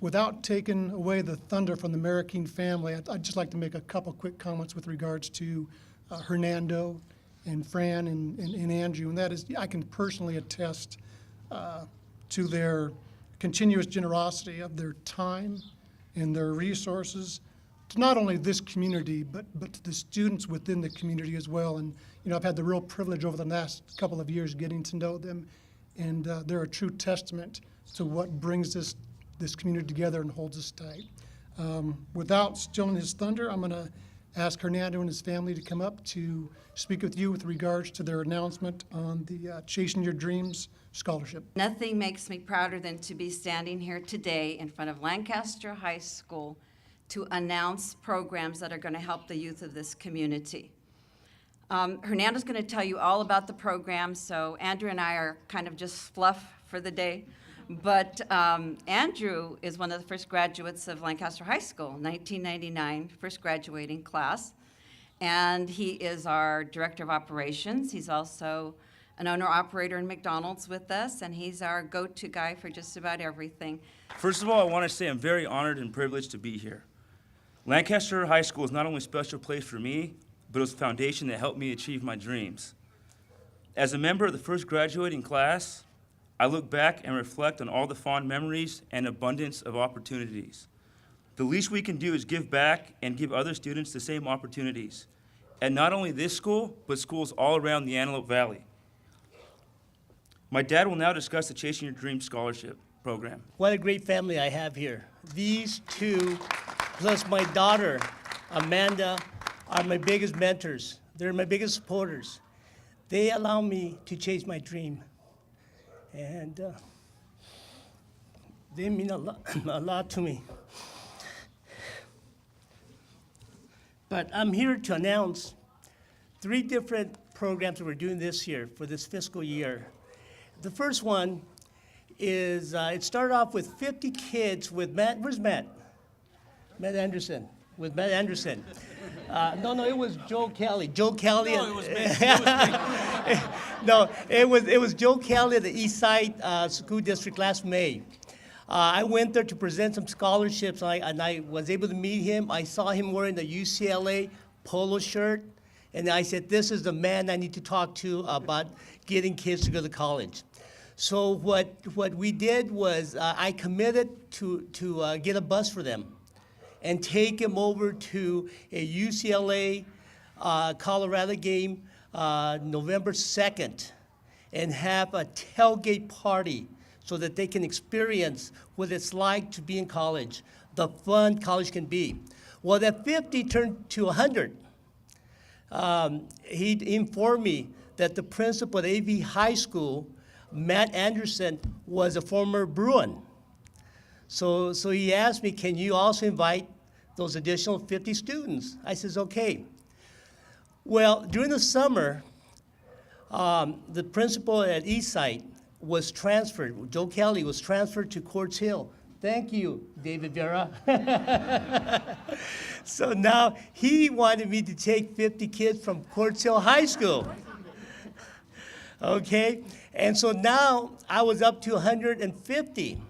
Without taking away the thunder from the Marroquin family, I'd just like to make a couple quick comments with regards to Hernando and Fran and Andrew, and that is, I can personally attest to their continuous generosity of their time and their resources to not only this community, but to the students within the community as well. And I've had the real privilege over the last couple of years getting to know them, and they're a true testament to what brings this community together and holds us tight. Without stealing his thunder, I'm going to ask Hernando and his family to come up to speak with you with regards to their announcement on the Chasing Your Dreams scholarship. Nothing makes me prouder than to be standing here today in front of Lancaster High School to announce programs that are going to help the youth of this community. Hernando's going to tell you all about the program, so Andrew and I are kind of just fluff for the day. But Andrew is one of the first graduates of Lancaster High School, 1999, first graduating class. And he is our director of operations. He's also an owner-operator in McDonald's with us, and he's our go-to guy for just about everything. First of all, I want to say I'm very honored and privileged to be here. Lancaster High School is not only a special place for me, but it was a foundation that helped me achieve my dreams. As a member of the first graduating class, I look back and reflect on all the fond memories and abundance of opportunities. The least we can do is give back and give other students the same opportunities. And not only this school, but schools all around the Antelope Valley. My dad will now discuss the Chasing Your Dreams scholarship program. What a great family I have here. These two, plus my daughter, Amanda, are my biggest mentors. They're my biggest supporters. They allow me to chase my dream. And they mean a lot to me. But I'm here to announce 3 different programs that we're doing this year for this fiscal year. The first one is, it started off with 50 kids with Matt. Where's Matt? Matt Anderson. With Matt Anderson. No, it was Joe Kelly. Joe Kelly. No, it was me. It was me. No, it was Joe Kelly at the East Side School District last May. I went there to present some scholarships, and I was able to meet him. I saw him wearing the UCLA polo shirt, and I said, this is the man I need to talk to about getting kids to go to college. So what we did was I committed to get a bus for them and take him over to a UCLA Colorado game November 2nd and have a tailgate party so that they can experience what it's like to be in college, the fun college can be. Well, that 50 turned to 100. He informed me that the principal at AV High School, Matt Anderson, was a former Bruin. So he asked me, can you also invite those additional 50 students? I says, okay. Well, during the summer, the principal at Eastside was transferred. Joe Kelly was transferred to Quartz Hill. Thank you, David Vera. So now he wanted me to take 50 kids from Quartz Hill High School. Okay, and so now I was up to 150.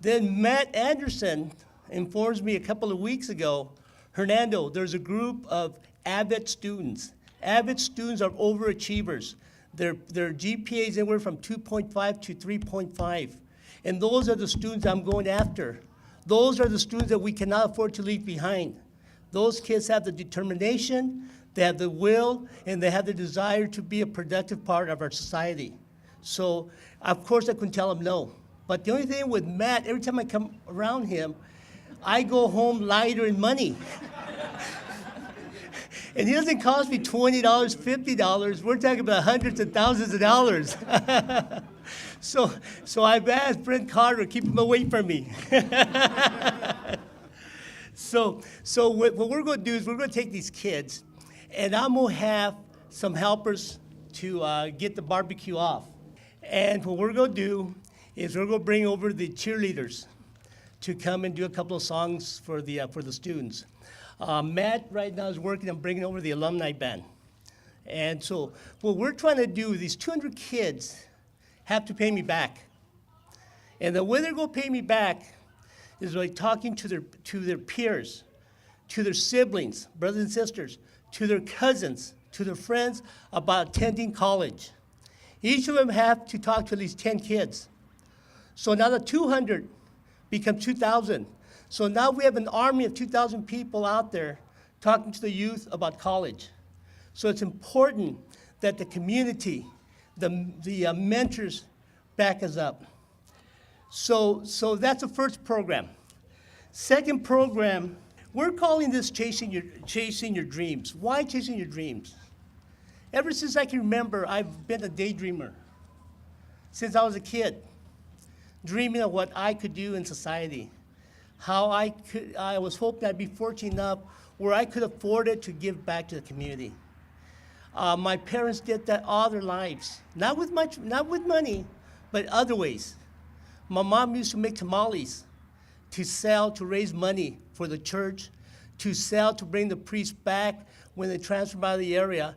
Then Matt Anderson informs me a couple of weeks ago, Hernando, there's a group of avid students. Avid students are overachievers. Their GPA is anywhere from 2.5 to 3.5. And those are the students I'm going after. Those are the students that we cannot afford to leave behind. Those kids have the determination, they have the will, and they have the desire to be a productive part of our society. So, of course, I couldn't tell them no. But the only thing with Matt, every time I come around him, I go home lighter in money. And he doesn't cost me $20, $50. We're talking about hundreds of thousands of dollars. So I've asked Brent Carter to keep him away from me. So what we're going to do is we're going to take these kids, and I'm going to have some helpers to get the barbecue off. And what we're going to do is we're going to bring over the cheerleaders to come and do a couple of songs for the students. Matt right now is working on bringing over the alumni band. And so what we're trying to do, these 200 kids have to pay me back. And the way they're going to pay me back is by talking to their peers, to their siblings, brothers and sisters, to their cousins, to their friends about attending college. Each of them have to talk to at least 10 kids. So now the 200 become 2,000. So now we have an army of 2,000 people out there talking to the youth about college. So it's important that the community, the mentors back us up. So that's the first program. Second program, we're calling this chasing your dreams. Why chasing your dreams? Ever since I can remember, I've been a daydreamer. Since I was a kid, dreaming of what I could do in society. I was hoping I'd be fortunate enough where I could afford it to give back to the community. My parents did that all their lives, not with money, but other ways. My mom used to make tamales to sell, to raise money for the church, to sell, to bring the priest back when they transferred by the area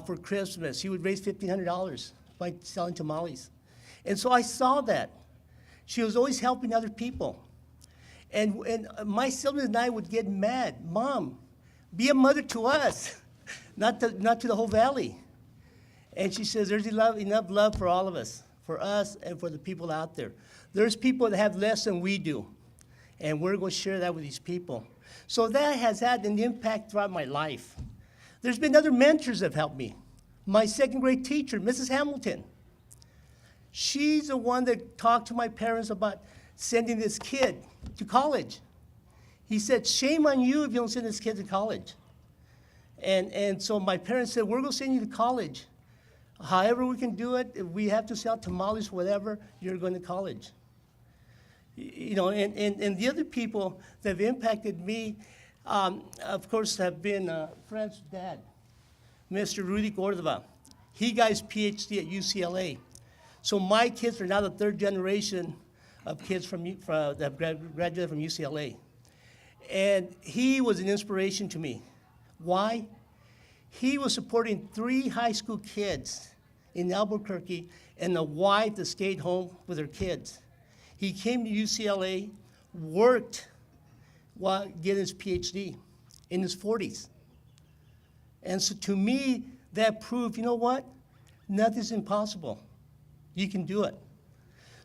for Christmas. He would raise $1,500 by selling tamales. And so I saw that. She was always helping other people. And my siblings and I would get mad. Mom, be a mother to us, not to the whole valley. And she says, there's enough love for all of us, for us and for the people out there. There's people that have less than we do, and we're going to share that with these people. So that has had an impact throughout my life. There's been other mentors that have helped me. My second grade teacher, Mrs. Hamilton. She's the one that talked to my parents about sending this kid to college. He said, shame on you if you don't send this kid to college. And so my parents said, we're going to send you to college. However we can do it, if we have to sell tamales, whatever, you're going to college. You know, and the other people that have impacted me, of course, have been Frank's dad, Mr. Rudy Cordova. He got his PhD at UCLA. So my kids are now the third generation of kids that have graduated from UCLA. And he was an inspiration to me. Why? He was supporting 3 high school kids in Albuquerque and a wife that stayed home with her kids. He came to UCLA, worked while getting his PhD in his 40s. And so to me, that proved, you know what? Nothing's impossible. You can do it.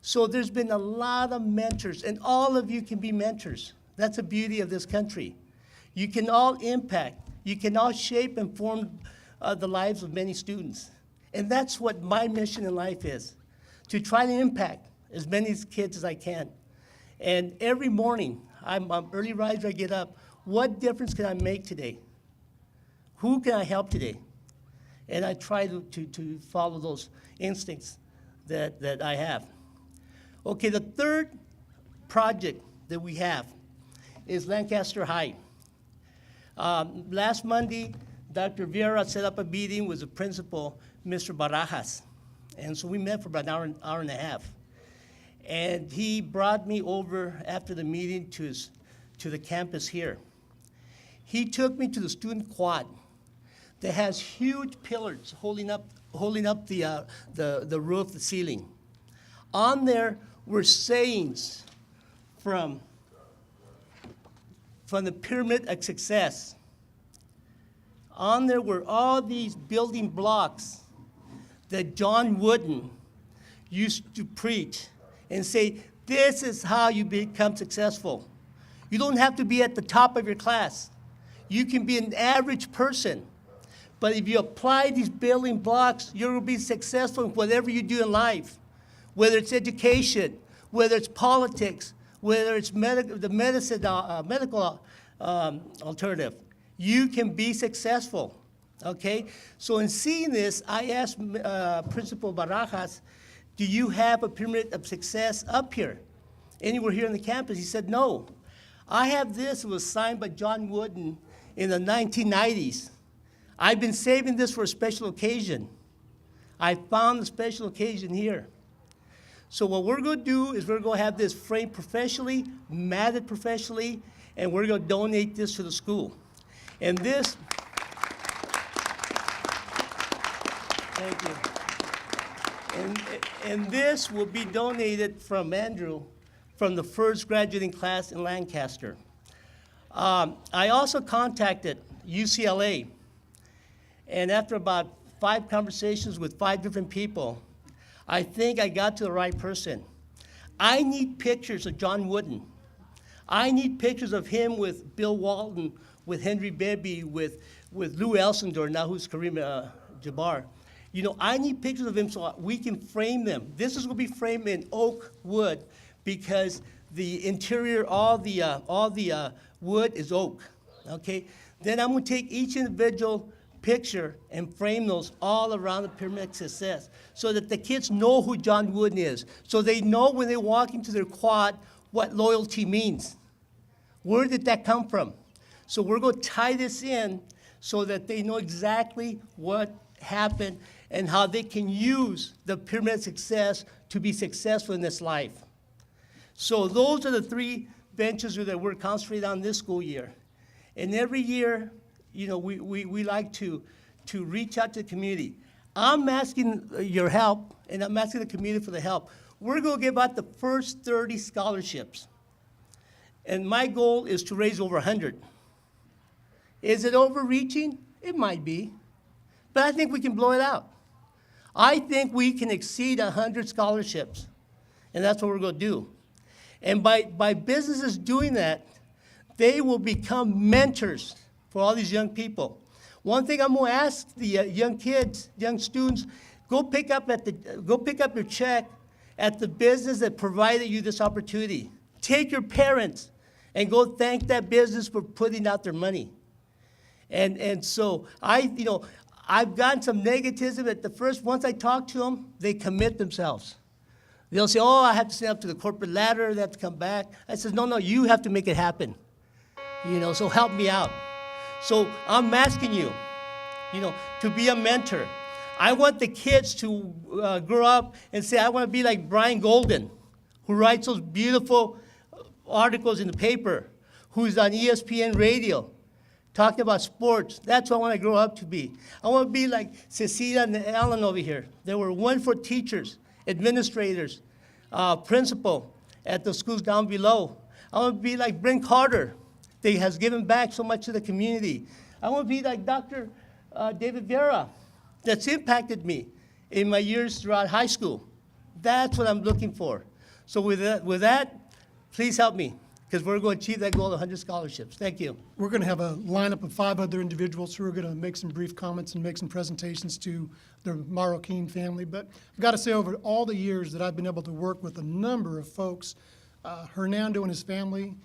So there's been a lot of mentors, and all of you can be mentors. That's the beauty of this country. You can all impact. You can all shape and form the lives of many students. And that's what my mission in life is, to try to impact as many kids as I can. And every morning, I'm an early riser, I get up. What difference can I make today? Who can I help today? And I try to follow those instincts that I have. Okay, the third project that we have is Lancaster High. Last Monday, Dr. Vieira set up a meeting with the principal, Mr. Barajas. And so we met for about an hour and a half. And he brought me over after the meeting to the campus here. He took me to the student quad that has huge pillars holding up the roof, the ceiling. On there were sayings from the Pyramid of Success. On there were all these building blocks that John Wooden used to preach and say, this is how you become successful. You don't have to be at the top of your class. You can be an average person. But if you apply these building blocks, you'll be successful in whatever you do in life, whether it's education, whether it's politics, whether it's medical alternative. You can be successful, okay? So in seeing this, I asked Principal Barajas, do you have a pyramid of success up here, anywhere here on the campus? He said, no. I have this. It was signed by John Wooden in the 1990s. I've been saving this for a special occasion. I found the special occasion here. So what we're going to do is we're going to have this framed professionally, matted professionally, and we're going to donate this to the school. And this, thank you. And this will be donated from Andrew from the first graduating class in Lancaster. I also contacted UCLA, and after about 5 conversations with 5 different people, I think I got to the right person. I need pictures of John Wooden. I need pictures of him with Bill Walton, with Henry Bebby, with Lou Elsendor, now who's Kareem Jabbar. You know, I need pictures of him so we can frame them. This is going to be framed in oak wood because the interior, all the wood is oak, okay? Then I'm going to take each individual picture and frame those all around the Pyramid of Success so that the kids know who John Wooden is, so they know when they walk into their quad what loyalty means. Where did that come from? So we're going to tie this in so that they know exactly what happened and how they can use the Pyramid of Success to be successful in this life. So those are the 3 ventures that we're concentrating on this school year. And every year, you know, we like to reach out to the community. I'm asking your help, and I'm asking the community for the help. We're going to give out the first 30 scholarships. And my goal is to raise over 100. Is it overreaching? It might be. But I think we can blow it out. I think we can exceed 100 scholarships. And that's what we're going to do. And by businesses doing that, they will become mentors for all these young people. One thing I'm going to ask the young kids, young students, go pick up your check at the business that provided you this opportunity. Take your parents and go thank that business for putting out their money. And so I've gotten some negativism at the first. Once I talk to them, they commit themselves. They'll say, oh, I have to stand up to the corporate ladder, they have to come back. I said, no, you have to make it happen. You know, so help me out. So I'm asking you, you know, to be a mentor. I want the kids to grow up and say, I want to be like Brian Golden, who writes those beautiful articles in the paper, who's on ESPN radio, talking about sports. That's what I want to grow up to be. I want to be like Cecilia and Alan over here. They were wonderful teachers, administrators, principal at the schools down below. I want to be like Brent Carter, that has given back so much to the community. I want to be like Dr. David Vera, that's impacted me in my years throughout high school. That's what I'm looking for. So with that, please help me, because we're going to achieve that goal of 100 scholarships. Thank you. We're going to have a lineup of 5 other individuals who are going to make some brief comments and make some presentations to the Marroquin family. But I've got to say, over all the years that I've been able to work with a number of folks, Hernando and his family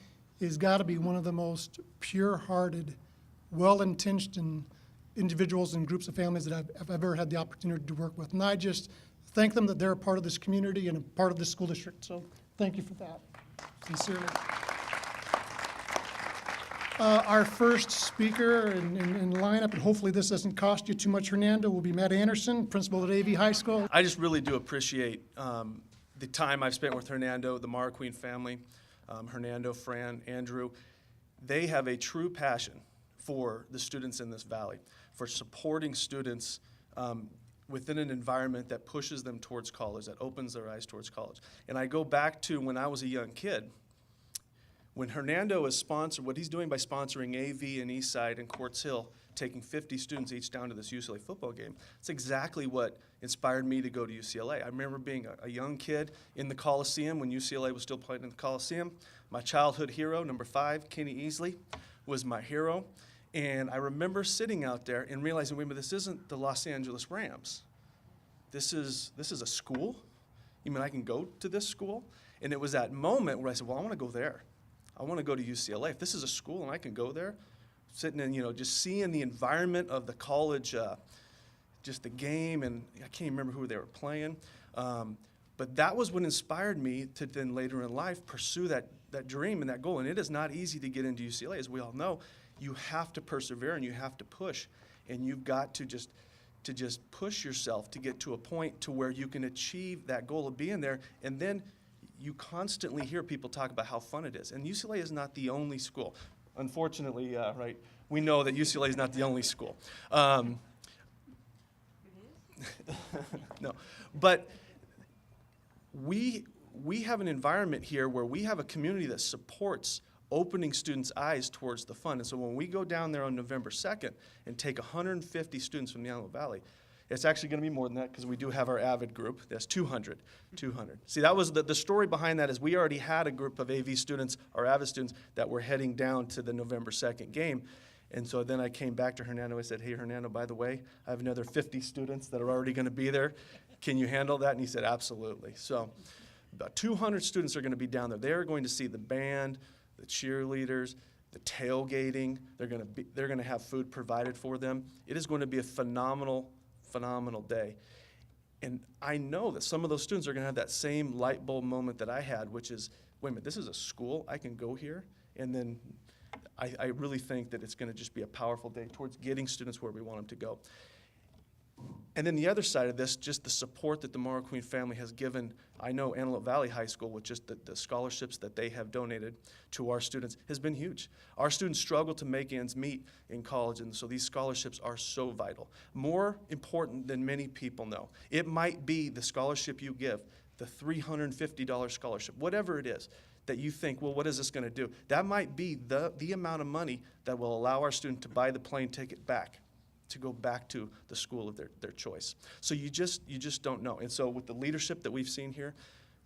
has got to be one of the most pure-hearted, well-intentioned individuals and groups of families that I've ever had the opportunity to work with. And I just thank them that they're a part of this community and a part of this school district. So thank you for that, sincerely. Our first speaker in lineup, and hopefully this doesn't cost you too much, Hernando, will be Matt Anderson, principal at AV High School. I just really do appreciate the time I've spent with Hernando, the Marroquin family, Hernando, Fran, Andrew. They have a true passion for the students in this valley, for supporting students within an environment that pushes them towards college, that opens their eyes towards college. And I go back to when I was a young kid. When Hernando is sponsored, what he's doing by sponsoring AV and Eastside and Quartz Hill, taking 50 students each down to this UCLA football game, it's exactly what inspired me to go to UCLA. I remember being a young kid in the Coliseum when UCLA was still playing in the Coliseum. My childhood hero, number 5, Kenny Easley, was my hero. And I remember sitting out there and realizing, wait a minute, this isn't the Los Angeles Rams. This is a school? You mean I can go to this school? And it was that moment where I said, well, I want to go there. I want to go to UCLA. If this is a school and I can go there, sitting and, just seeing the environment of the college, just the game, and I can't even remember who they were playing. But that was what inspired me to then later in life pursue that dream and that goal. And it is not easy to get into UCLA, as we all know. You have to persevere and you have to push, and you've got to just push yourself to get to a point to where you can achieve that goal of being there. And then you constantly hear people talk about how fun it is. And UCLA is not the only school. Unfortunately, right, we know that UCLA is not the only school. No, but we have an environment here where we have a community that supports opening students' eyes towards the fun. And so when we go down there on November 2nd and take 150 students from the Antelope Valley, it's actually going to be more than that because we do have our AVID group. That's 200. See, that was the story behind that is we already had a group of AV students or AVID students that were heading down to the November 2nd game. And so then I came back to Hernando. I said, hey, Hernando, by the way, I have another 50 students that are already going to be there. Can you handle that? And he said, absolutely. So about 200 students are going to be down there. They are going to see the band, the cheerleaders, the tailgating. They're going to have food provided for them. It is going to be a phenomenal day. And I know that some of those students are going to have that same light bulb moment that I had, which is, wait a minute, this is a school. I can go here. And then I really think that it's going to just be a powerful day towards getting students where we want them to go. And then the other side of this, just the support that the Marroquin family has given, I know Antelope Valley High School, with just the scholarships that they have donated to our students, has been huge. Our students struggle to make ends meet in college, and so these scholarships are so vital. More important than many people know. It might be the scholarship you give, the $350 scholarship, whatever it is, that you think, well, what is this going to do? That might be the amount of money that will allow our student to buy the plane ticket back, to go back to the school of their choice. So you just don't know. And so with the leadership that we've seen here,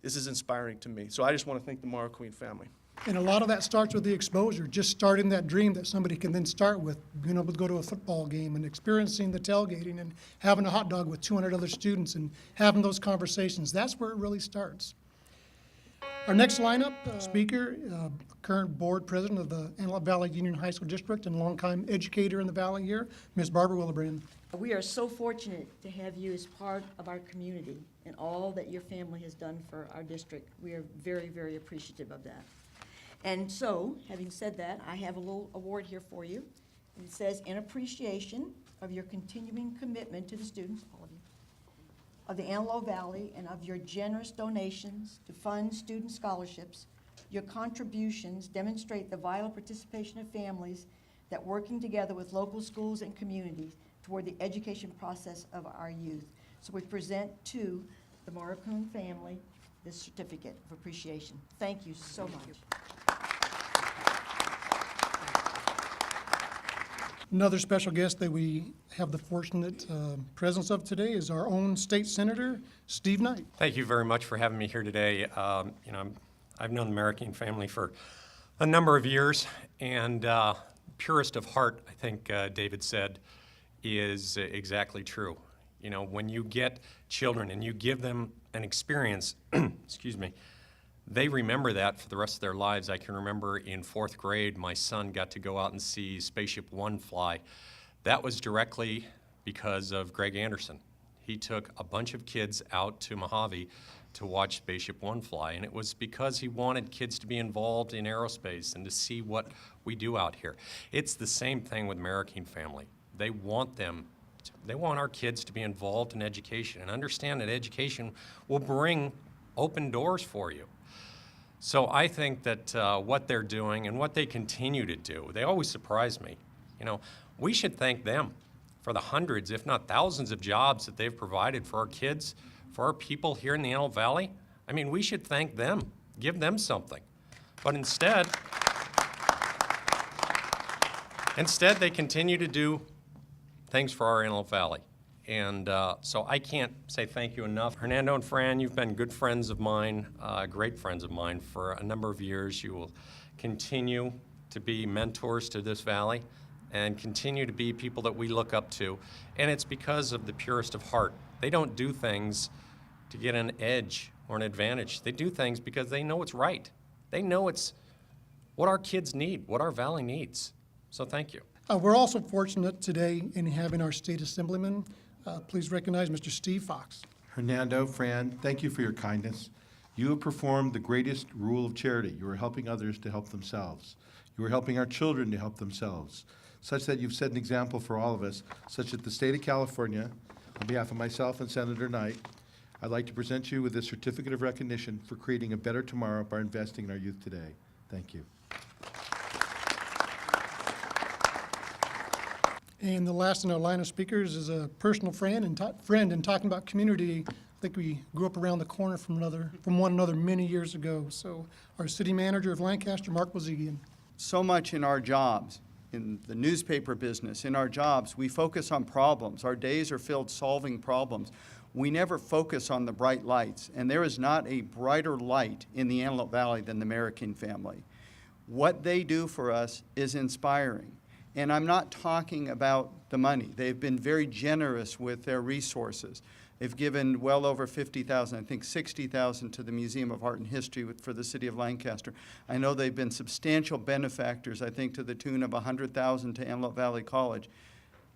this is inspiring to me. So I just want to thank the Marroquin family. And a lot of that starts with the exposure, just starting that dream that somebody can then start with, being able to go to a football game and experiencing the tailgating and having a hot dog with 200 other students and having those conversations. That's where it really starts. Our next lineup speaker, current board president of the Antelope Valley Union High School District and longtime educator in the Valley here, Ms. Barbara Willebrand. We are so fortunate to have you as part of our community and all that your family has done for our district. We are very, very appreciative of that. And so, having said that, I have a little award here for you. It says, in appreciation of your continuing commitment to the students, all of you, of the Antelope Valley and of your generous donations to fund student scholarships, your contributions demonstrate the vital participation of families that working together with local schools and communities toward the education process of our youth. So we present to the Marroquin family this certificate of appreciation. Thank you so much. Another special guest that we have the fortunate presence of today is our own state senator, Steve Knight. Thank you very much for having me here today. I've known the Marroquin family for a number of years, and purest of heart, I think David said, is exactly true. You know, when you get children and you give them an experience, excuse me, they remember that for the rest of their lives. I can remember in 4th grade, my son got to go out and see Spaceship One fly. That was directly because of Greg Anderson. He took a bunch of kids out to Mojave to watch Spaceship One fly, and it was because he wanted kids to be involved in aerospace and to see what we do out here. It's the same thing with Marroquin family. They want our kids to be involved in education and understand that education will bring open doors for you. So I think that what they're doing and what they continue to do, they always surprise me. You know, we should thank them for the hundreds, if not thousands, of jobs that they've provided for our kids, for our people here in the Antelope Valley. I mean, we should thank them, give them something. But instead they continue to do things for our Antelope Valley. And so I can't say thank you enough. Hernando and Fran, you've been good friends of mine, great friends of mine for a number of years. You will continue to be mentors to this valley and continue to be people that we look up to. And it's because of the purest of heart. They don't do things to get an edge or an advantage. They do things because they know it's right. They know it's what our kids need, what our valley needs. So thank you. We're also fortunate today in having our state assemblyman. Please recognize Mr. Steve Fox. Hernando, Fran, thank you for your kindness. You have performed the greatest rule of charity. You are helping others to help themselves. You are helping our children to help themselves, such that you've set an example for all of us, such that the state of California, on behalf of myself and Senator Knight, I'd like to present you with this certificate of recognition for creating a better tomorrow by investing in our youth today. Thank you. And the last in our line of speakers is a personal friend and talking about community, think we grew up around the corner from one another many years ago. So our city manager of Lancaster, Mark Bozigian. So much in our jobs, in the newspaper business, in our jobs, we focus on problems. Our days are filled solving problems. We never focus on the bright lights, and there is not a brighter light in the Antelope Valley than the Marroquin family. What they do for us is inspiring. And I'm not talking about the money. They've been very generous with their resources. They've given well over $50,000, I think $60,000 to the Museum of Art and History for the city of Lancaster. I know they've been substantial benefactors, I think to the tune of $100,000 to Antelope Valley College.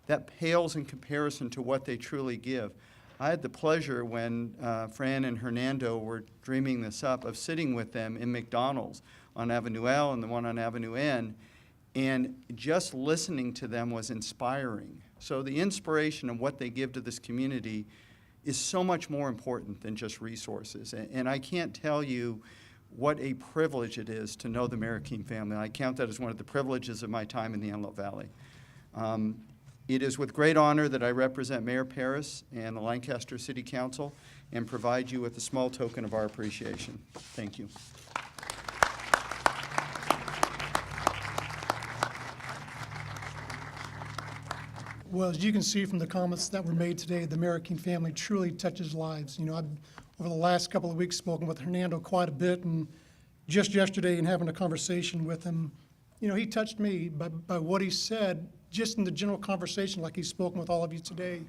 That pales in comparison to what they truly give. I had the pleasure when Fran and Hernando were dreaming this up of sitting with them in McDonald's on Avenue L and the one on Avenue N, and just listening to them was inspiring. So the inspiration of what they give to this community is so much more important than just resources. And I can't tell you what a privilege it is to know the Marroquin family. I count that as one of the privileges of my time in the Antelope Valley. It is with great honor that I represent Mayor Paris and the Lancaster City Council and provide you with a small token of our appreciation. Thank you. Well, as you can see from the comments that were made today, the Marroquin family truly touches lives. You know, I've, over the last couple of weeks, spoken with Hernando quite a bit, and just yesterday in having a conversation with him, you know, he touched me by what he said, just in the general conversation, like he's spoken with all of you today.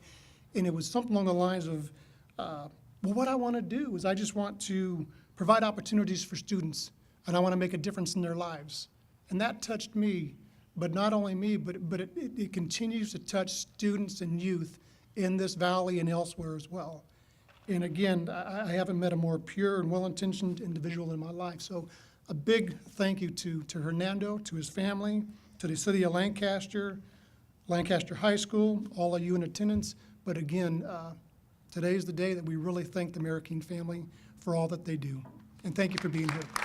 And it was something along the lines of, well, what I want to do is I just want to provide opportunities for students, and I want to make a difference in their lives. And that touched me. But not only me, but it continues to touch students and youth in this valley and elsewhere as well. And again, I haven't met a more pure and well-intentioned individual in my life. So a big thank you to Hernando, to his family, to the city of Lancaster, Lancaster High School, all of you in attendance. But again, today's the day that we really thank the Marroquin family for all that they do. And thank you for being here.